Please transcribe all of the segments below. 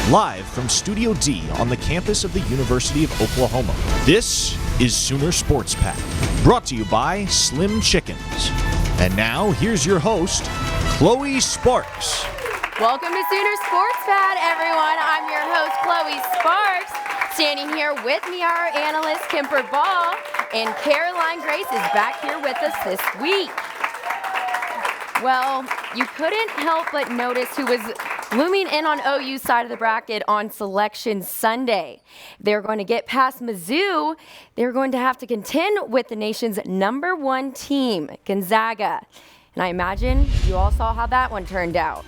live from Studio D on the campus of the University of Oklahoma. This is Sooner Sports Pack, brought to you by Slim Chickens. And now, here's your host, Chloe Sparks. Welcome to Sooner Sports Pad, everyone. I'm your host, Chloe Sparks. Standing here with me are our analyst, Kemper Ball, and Caroline Grace is back here with us this week. Well, you couldn't help but notice who was looming in on OU's side of the bracket on Selection Sunday. They're going to get past Mizzou. They're going to have to contend with the nation's #1 team, Gonzaga. And I imagine you all saw how that one turned out.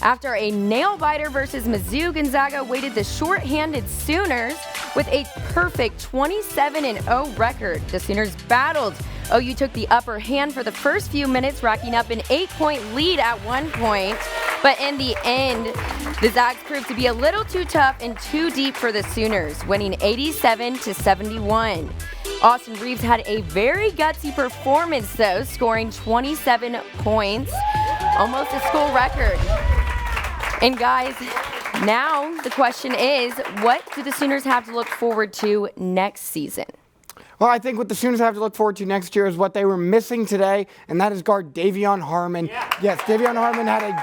After a nail-biter versus Mizzou, Gonzaga weighted the short-handed Sooners with a perfect 27-0 record. The Sooners battled. OU took the upper hand for the first few minutes, racking up an 8-point lead at one point. But in the end, the Zags proved to be a little too tough and too deep for the Sooners, winning 87-71. Austin Reeves had a very gutsy performance, though, scoring 27 points, almost a school record. And guys, now the question is, what do the Sooners have to look forward to next season? Well, I think what the Sooners have to look forward to next year is what they were missing today, and that is guard Davion Harmon. Yeah. Yes, Davion Harmon had a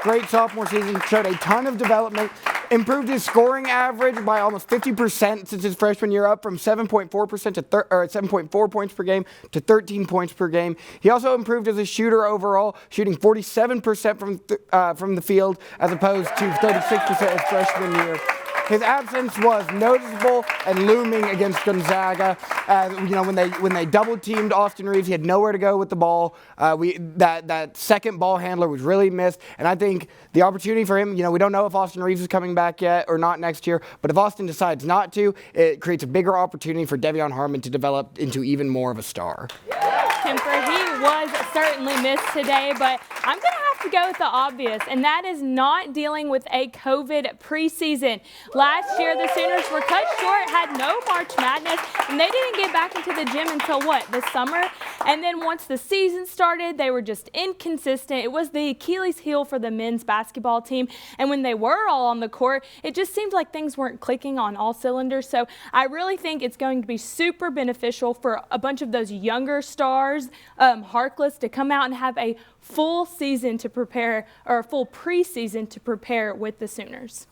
great sophomore season, showed a ton of development, improved his scoring average by almost 50% since his freshman year, up from 7.4% to 7.4 points per game to 13 points per game. He also improved as a shooter overall, shooting 47% from the field as opposed to 36% his freshman year. His absence was noticeable and looming against Gonzaga. When they double teamed Austin Reeves, he had nowhere to go with the ball. That second ball handler was really missed, and I think the opportunity for him, we don't know if Austin Reeves is coming back yet or not next year, but if Austin decides not to, it creates a bigger opportunity for Davion Harmon to develop into even more of a star. Kemper, he was certainly missed today, but I'm going to have to go with the obvious, and that is not dealing with a COVID preseason. Last year, the Sooners were cut short, had no March Madness, and they didn't get back into the gym until, the summer? And then once the season started, they were just inconsistent. It was the Achilles heel for the men's basketball team, and when they were all on the court, it just seemed like things weren't clicking on all cylinders. So I really think it's going to be super beneficial for a bunch of those younger stars, Harkless, to come out and have a full season to prepare, or a full preseason to prepare with the Sooners.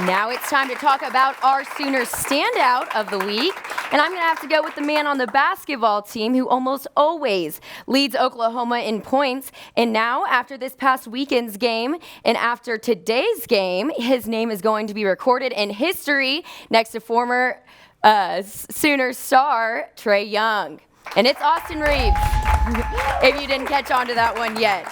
Now it's time to talk about our Sooners standout of the week. And I'm going to have to go with the man on the basketball team who almost always leads Oklahoma in points. And now, after this past weekend's game and after today's game, his name is going to be recorded in history next to former Sooners star Trae Young. And it's Austin Reeves, if you didn't catch on to that one yet.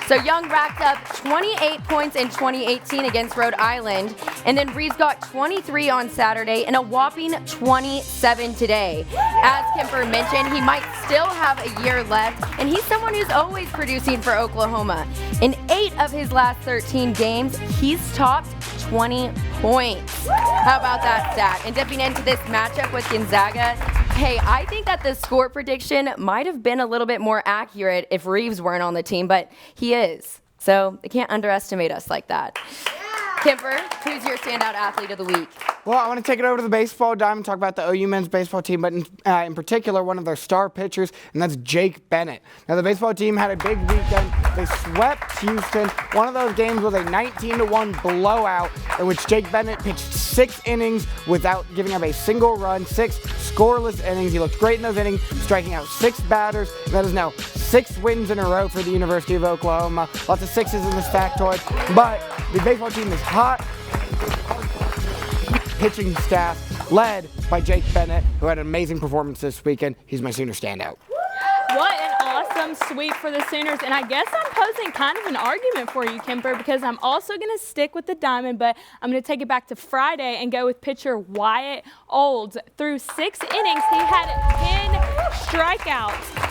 So Young racked up 28 points in 2018 against Rhode Island, and then Reeves got 23 on Saturday and a whopping 27 today. As Kemper mentioned, he might still have a year left, and he's someone who's always producing for Oklahoma. In 8 of his last 13 games, he's topped 20 points. How about that stat? And dipping into this matchup with Gonzaga, hey, I think that the score prediction might have been a little bit more accurate if Reeves weren't on the team, but he is. So they can't underestimate us like that. Kemper, who's your standout athlete of the week? Well, I want to take it over to the baseball diamond and talk about the OU men's baseball team, but in particular, one of their star pitchers, and that's Jake Bennett. Now, the baseball team had a big weekend. They swept Houston. One of those games was a 19-1 blowout in which Jake Bennett pitched 6 innings without giving up a single run, 6 scoreless innings. He looked great in those innings, striking out 6 batters, and that is now 6 wins in a row for the University of Oklahoma. Lots of 6s in this factoid, but the baseball team is hot. Pitching staff led by Jake Bennett, who had an amazing performance this weekend. He's my Sooner standout. What an awesome sweep for the Sooners, and I guess I'm posing kind of an argument for you, Kemper, because I'm also going to stick with the Diamond, but I'm going to take it back to Friday and go with pitcher Wyatt Olds. Through 6 innings, he had 10 strikeouts.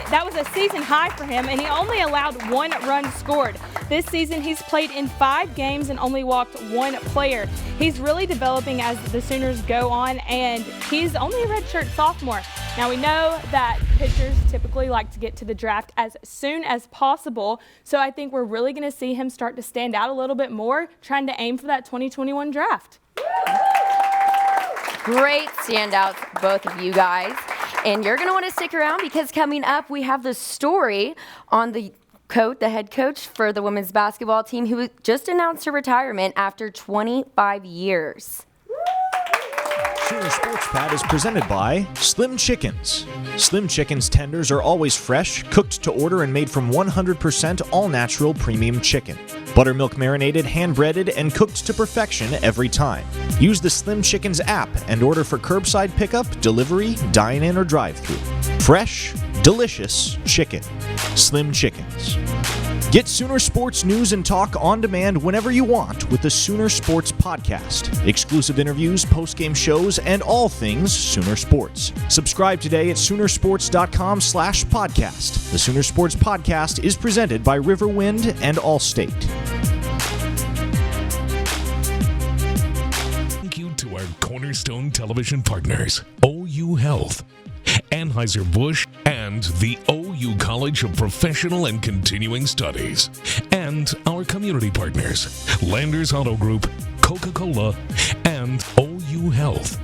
That was a season high for him, and he only allowed 1 run scored. This season, he's played in 5 games and only walked 1 player. He's really developing as the Sooners go on, and he's only a redshirt sophomore. Now, we know that pitchers typically like to get to the draft as soon as possible. So I think we're really going to see him start to stand out a little bit more, trying to aim for that 2021 draft. Great standouts, both of you guys. And you're going to want to stick around because coming up, we have the story on the head coach for the women's basketball team who just announced her retirement after 25 years. Sooner Sports Pad is presented by Slim Chickens. Slim Chickens tenders are always fresh, cooked to order, and made from 100% all-natural premium chicken. Buttermilk marinated, hand-breaded, and cooked to perfection every time. Use the Slim Chickens app and order for curbside pickup, delivery, dine-in, or drive-thru. Fresh, delicious chicken. Slim Chickens. Get Sooner Sports news and talk on demand whenever you want with the Sooner Sports Podcast. Exclusive interviews, post-game shows, and all things Sooner Sports. Subscribe today at Soonersports.com/podcast. The Sooner Sports Podcast is presented by Riverwind and Allstate. Thank you to our Cornerstone Television partners, OU Health, Anheuser-Busch, and the OU College of Professional and Continuing Studies, and our community partners, Landers Auto Group, Coca-Cola, and OU Health.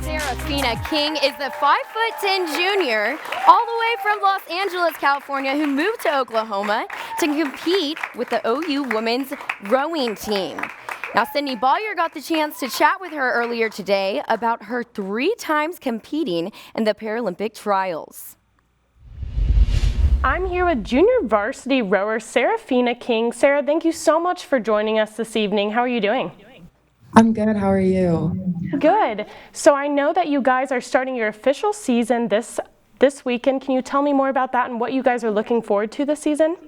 Serafina King is the 5'10" junior all the way from Los Angeles, California, who moved to Oklahoma to compete with the OU women's rowing team. Now, Sydney Bollier got the chance to chat with her earlier today about her 3 times competing in the Paralympic trials. I'm here with junior varsity rower Serafina King. Sarah, thank you so much for joining us this evening. How are you doing? I'm good. How are you? Good. So I know that you guys are starting your official season this weekend. Can you tell me more about that and what you guys are looking forward to this season?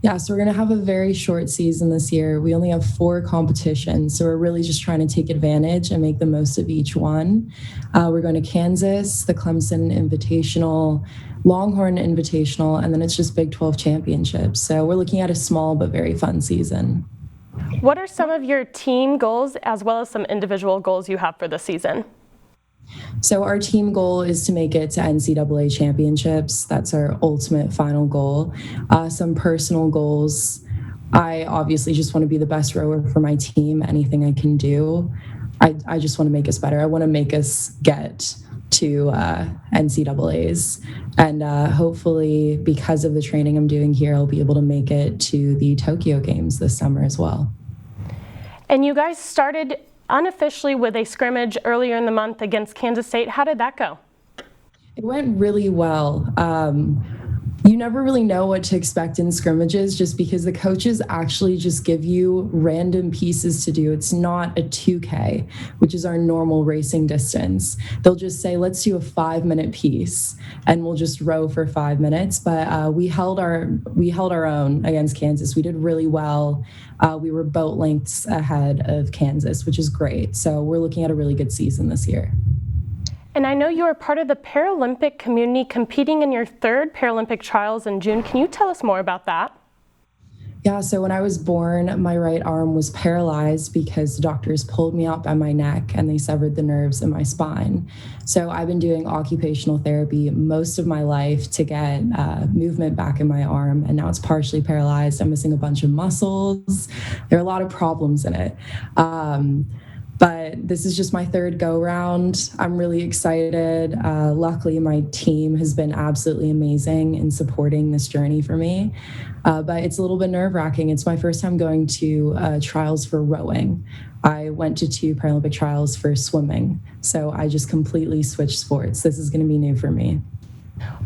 Yeah, so we're going to have a very short season this year. We only have 4 competitions, so we're really just trying to take advantage and make the most of each one. We're going to Kansas, the Clemson Invitational, Longhorn Invitational, and then it's just Big 12 championships. So we're looking at a small but very fun season. What are some of your team goals as well as some individual goals you have for this season? So our team goal is to make it to NCAA championships. That's our ultimate final goal. Some personal goals. I obviously just want to be the best rower for my team, anything I can do. I just want to make us better. I want to make us get to NCAAs. And hopefully, because of the training I'm doing here, I'll be able to make it to the Tokyo Games this summer as well. And you guys started unofficially with a scrimmage earlier in the month against Kansas State. How did that go? It went really well. You never really know what to expect in scrimmages just because the coaches actually just give you random pieces to do. It's not a 2K, which is our normal racing distance. They'll just say, let's do a 5-minute piece and we'll just row for 5 minutes. But we held our own against Kansas. We did really well. We were boat lengths ahead of Kansas, which is great. So we're looking at a really good season this year. And I know you are part of the Paralympic community competing in your 3rd Paralympic trials in June. Can you tell us more about that? Yeah, so when I was born, my right arm was paralyzed because the doctors pulled me out by my neck and they severed the nerves in my spine. So I've been doing occupational therapy most of my life to get movement back in my arm, and now it's partially paralyzed. I'm missing a bunch of muscles. There are a lot of problems in it. But this is just my 3rd go-round. I'm really excited. Luckily, my team has been absolutely amazing in supporting this journey for me. But it's a little bit nerve-wracking. It's my first time going to trials for rowing. I went to 2 Paralympic trials for swimming. So I just completely switched sports. This is going to be new for me.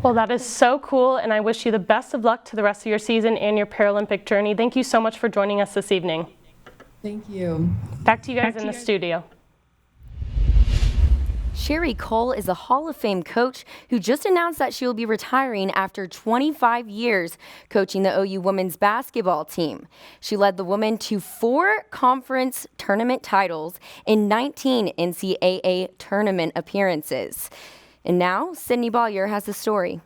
Well, that is so cool, and I wish you the best of luck to the rest of your season and your Paralympic journey. Thank you so much for joining us this evening. Thank you. Back to you guys in the studio. Sherry Cole is a Hall of Fame coach who just announced that she will be retiring after 25 years coaching the OU women's basketball team. She led the women to 4 conference tournament titles and 19 NCAA tournament appearances. And now, Sydney Bollier has the story.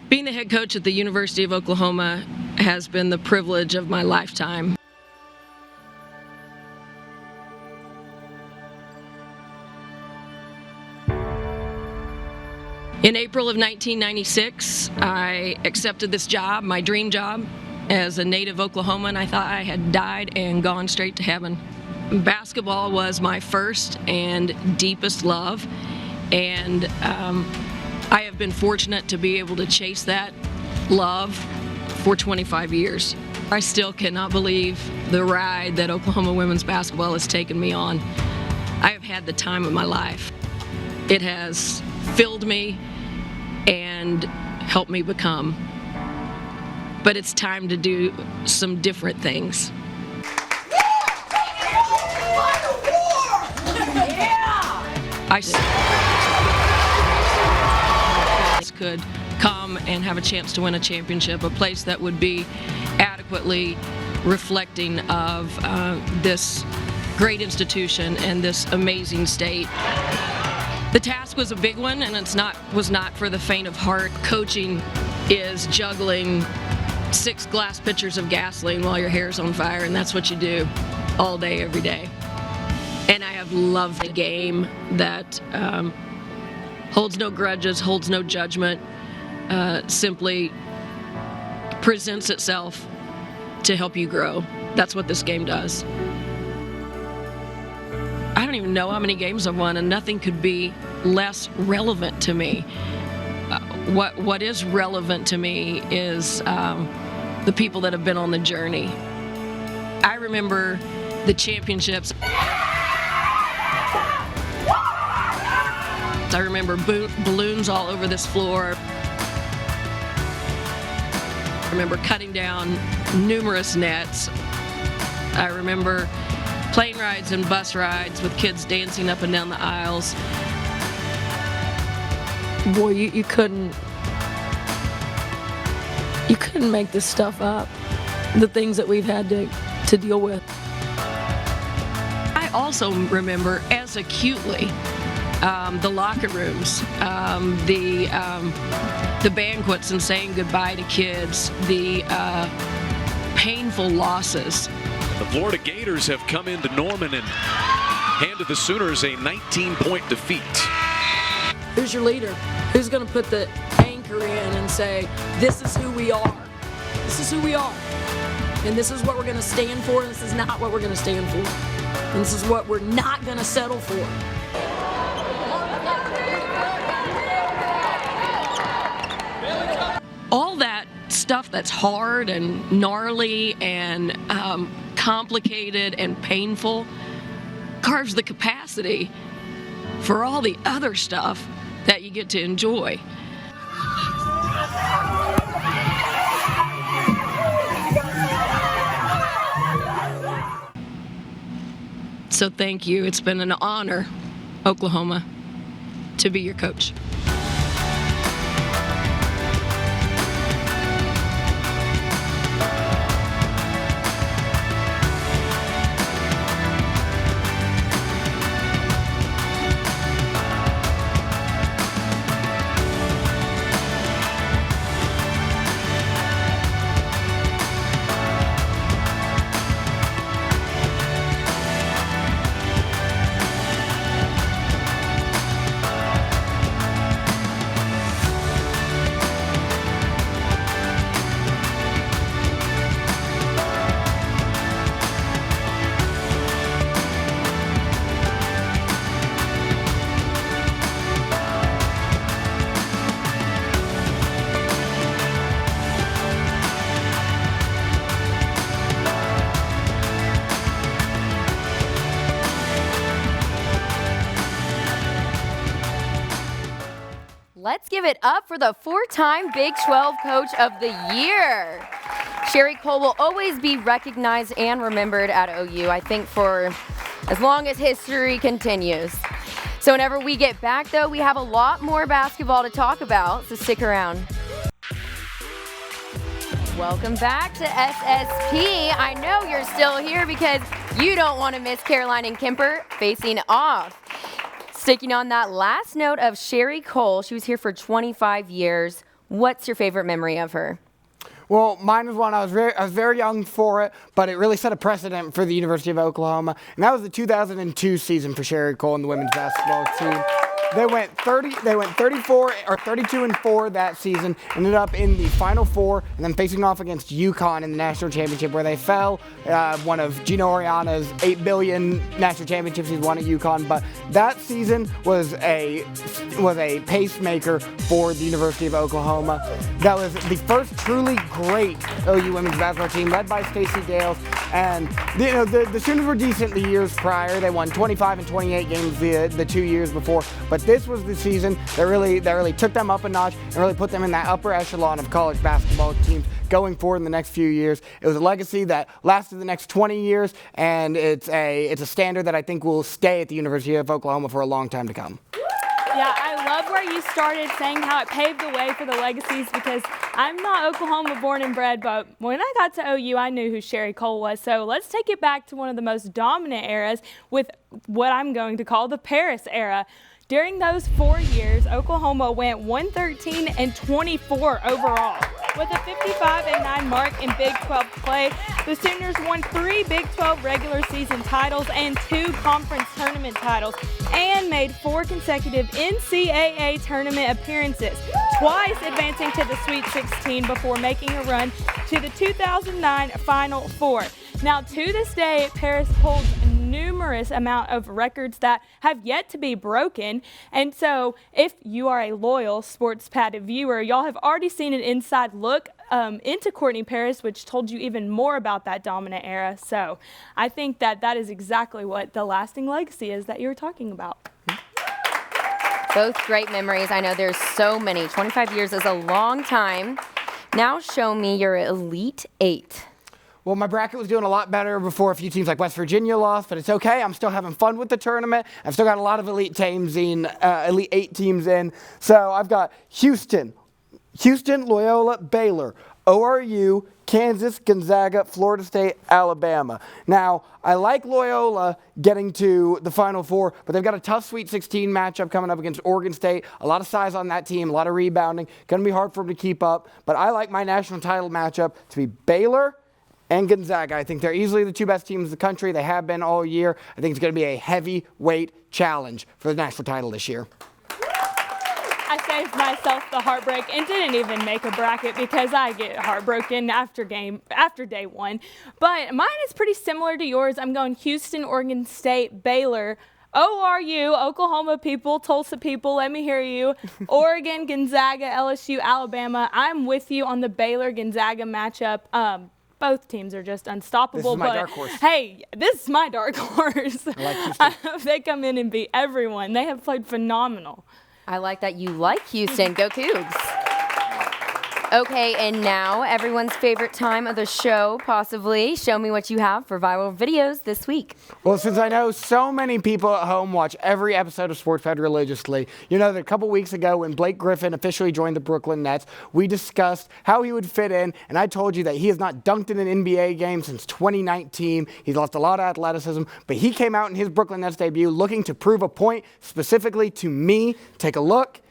Being the head coach at the University of Oklahoma has been the privilege of my lifetime. In April of 1996, I accepted this job, my dream job, as a native Oklahoman. I thought I had died and gone straight to heaven. Basketball was my first and deepest love, and I have been fortunate to be able to chase that love for 25 years. I still cannot believe the ride that Oklahoma women's basketball has taken me on. I have had the time of my life. It has filled me and helped me become. But it's time to do some different things. I could come and have a chance to win a championship, a place that would be adequately reflecting of this great institution and this amazing state. The task was a big one, and was not for the faint of heart. Coaching is juggling 6 glass pitchers of gasoline while your hair's on fire, and that's what you do all day, every day. And I have loved a game that holds no grudges, holds no judgment, simply presents itself to help you grow. That's what this game does. I don't even know how many games I've won, and nothing could be less relevant to me. What is relevant to me is the people that have been on the journey. I remember the championships. I remember balloons all over this floor. I remember cutting down numerous nets. I remember plane rides and bus rides with kids dancing up and down the aisles. Boy, you couldn't make this stuff up, the things that we've had to deal with. I also remember as acutely the locker rooms, the banquets and saying goodbye to kids, the painful losses. The Florida Gators have come into Norman and handed the Sooners a 19-point defeat. Who's your leader? Who's going to put the anchor in and say, this is who we are. This is who we are. And this is what we're going to stand for, and this is not what we're going to stand for. And this is what we're not going to settle for. All that stuff that's hard and gnarly and complicated and painful carves the capacity for all the other stuff that you get to enjoy. So thank you. It's been an honor, Oklahoma, to be your coach. Let's give it up for the 4-time Big 12 Coach of the Year. Sherry Cole will always be recognized and remembered at OU, I think, for as long as history continues. So whenever we get back, though, we have a lot more basketball to talk about, so stick around. Welcome back to SSP. I know you're still here because you don't want to miss Caroline and Kemper facing off. Sticking on that last note of Sherry Cole, she was here for 25 years. What's your favorite memory of her? Well, mine was one I was very young for it, but it really set a precedent for the University of Oklahoma, and that was the 2002 season for Sherry Cole and the women's basketball team. They went 34 or 32-4 that season. Ended up in the Final Four, and then facing off against UConn in the national championship, where they fell. One of Gino Oriana's 8 billion national championships he's won at UConn. But that season was a pacemaker for the University of Oklahoma. That was the first truly great OU women's basketball team, led by Stacey Dales. And the Sooners were decent the years prior. They won 25 and 28 games the 2 years before. But this was the season that really took them up a notch and really put them in that upper echelon of college basketball teams going forward in the next few years. It was a legacy that lasted the next 20 years, and it's a standard that I think will stay at the University of Oklahoma for a long time to come. Yeah, I love where you started saying how it paved the way for the legacies, because I'm not Oklahoma born and bred, but when I got to OU, I knew who Sherry Cole was. So let's take it back to one of the most dominant eras with what I'm going to call the Paris era. During those 4 years, Oklahoma went 113 and 24 overall. With a 55-9 mark in Big 12 play, the Sooners won 3 Big 12 regular season titles and 2 conference tournament titles, and made 4 consecutive NCAA tournament appearances, twice advancing to the Sweet 16 before making a run to the 2009 Final Four. Now, to this day, Paris holds numerous amount of records that have yet to be broken. And so if you are a loyal Sports Pad viewer, y'all have already seen an inside look into Courtney Paris, which told you even more about that dominant era. So I think that is exactly what the lasting legacy is that you were talking about. Both great memories. I know there's so many. 25 years is a long time. Now show me your Elite Eight. Well, my bracket was doing a lot better before a few teams like West Virginia lost, but it's okay. I'm still having fun with the tournament. I've still got a lot of Elite Eight teams in. So I've got Houston, Loyola, Baylor, ORU, Kansas, Gonzaga, Florida State, Alabama. Now, I like Loyola getting to the Final Four, but they've got a tough Sweet 16 matchup coming up against Oregon State. A lot of size on that team, a lot of rebounding. Going to be hard for them to keep up. But I like my national title matchup to be Baylor and Gonzaga. I think they're easily the 2 best teams in the country. They have been all year. I think it's going to be a heavyweight challenge for the national title this year. I saved myself the heartbreak and didn't even make a bracket because I get heartbroken after day one. But mine is pretty similar to yours. I'm going Houston, Oregon State, Baylor, ORU, Oklahoma people, Tulsa people, let me hear you. Oregon, Gonzaga, LSU, Alabama. I'm with you on the Baylor-Gonzaga matchup. Both teams are just unstoppable. This is my dark horse. Hey, this is my dark horse. I like Houston. I hope they come in and beat everyone. They have played phenomenal. I like that you like Houston. Go Cougs. Okay, and now everyone's favorite time of the show, possibly. Show me what you have for viral videos this week. Well, since I know so many people at home watch every episode of Sports Pad religiously, you know that a couple weeks ago when Blake Griffin officially joined the Brooklyn Nets, we discussed how he would fit in, and I told you that he has not dunked in an NBA game since 2019. He's lost a lot of athleticism, but he came out in his Brooklyn Nets debut looking to prove a point specifically to me. Take a look.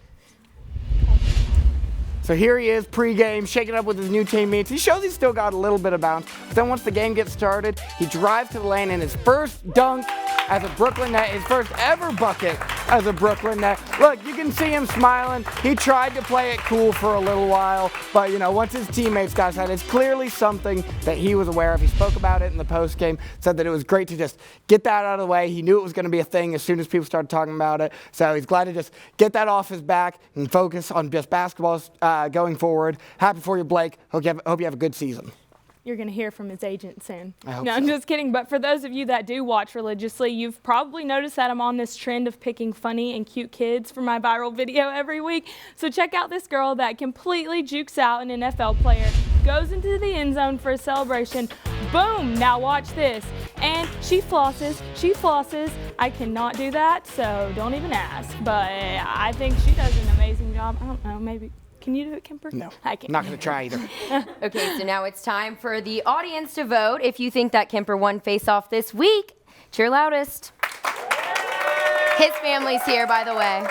So here he is pregame, shaking up with his new teammates. He shows he's still got a little bit of bounce. But then once the game gets started, he drives to the lane, and his first dunk as a Brooklyn Net, his first ever bucket as a Brooklyn Net. Look, you can see him smiling. He tried to play it cool for a little while, but once his teammates got that, it's clearly something that he was aware of. He spoke about it in the postgame, said that it was great to just get that out of the way. He knew it was going to be a thing as soon as people started talking about it. So he's glad to just get that off his back and focus on just basketball going forward. Happy for you, Blake. Hope you have a good season. You're going to hear from his agent soon. I hope No, so. I'm just kidding. But for those of you that do watch religiously, you've probably noticed that I'm on this trend of picking funny and cute kids for my viral video every week. So check out this girl that completely jukes out an NFL player, goes into the end zone for a celebration. Boom! Now watch this. And she flosses. I cannot do that, so don't even ask. But I think she does an amazing job. I don't know, maybe. Can you do it, Kemper? No, I can't. not going to try either. Okay, so now it's time for the audience to vote. If you think that Kemper won face-off this week, cheer loudest. His family's here, by the way.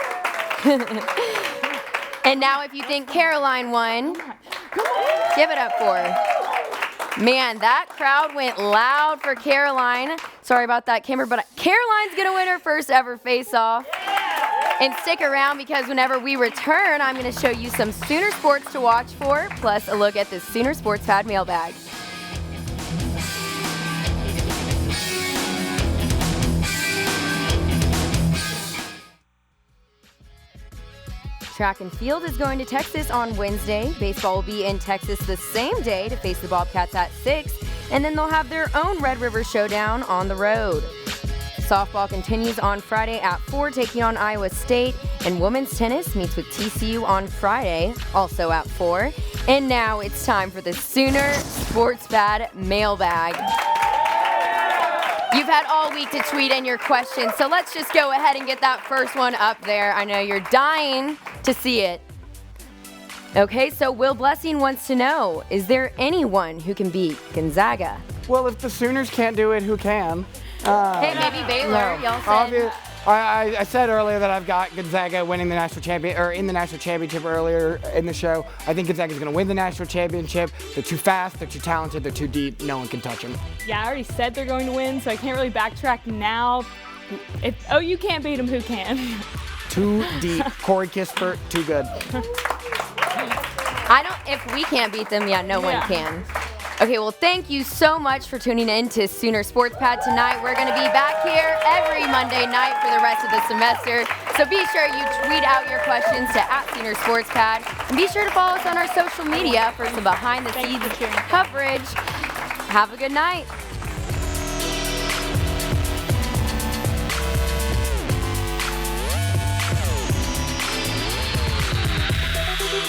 And now if you think Caroline won, give it up for her. Man, that crowd went loud for Caroline. Sorry about that, Kemper, but Caroline's going to win her first ever face-off. And stick around because whenever we return, I'm going to show you some Sooner sports to watch for, plus a look at the Sooner Sports Pad mailbag. Track and field is going to Texas on Wednesday. Baseball will be in Texas the same day to face the Bobcats at 6, and then they'll have their own Red River Showdown on the road. Softball continues on Friday at 4, taking on Iowa State, and women's tennis meets with TCU on Friday, also at 4. And now it's time for the Sooner Sports Pad mailbag. You've had all week to tweet in your questions, so let's just go ahead and get that first one up there. I know you're dying to see it. Okay, so Will Blessing wants to know, is there anyone who can beat Gonzaga? Well, if the Sooners can't do it, who can? Hey, maybe Baylor, y'all said. I said earlier that I've got Gonzaga winning the national champion, or in the national championship earlier in the show. I think Gonzaga's going to win the national championship. They're too fast, they're too talented, they're too deep. No one can touch them. Yeah, I already said they're going to win, so I can't really backtrack now. If OU can't beat them, who can? Too deep. Corey Kispert, too good. If we can't beat them, no one can. Okay, well, thank you so much for tuning in to Sooner Sports Pad tonight. We're going to be back here every Monday night for the rest of the semester. So be sure you tweet out your questions to @SoonerSportsPad. And be sure to follow us on our social media for some behind-the-scenes coverage. Have a good night.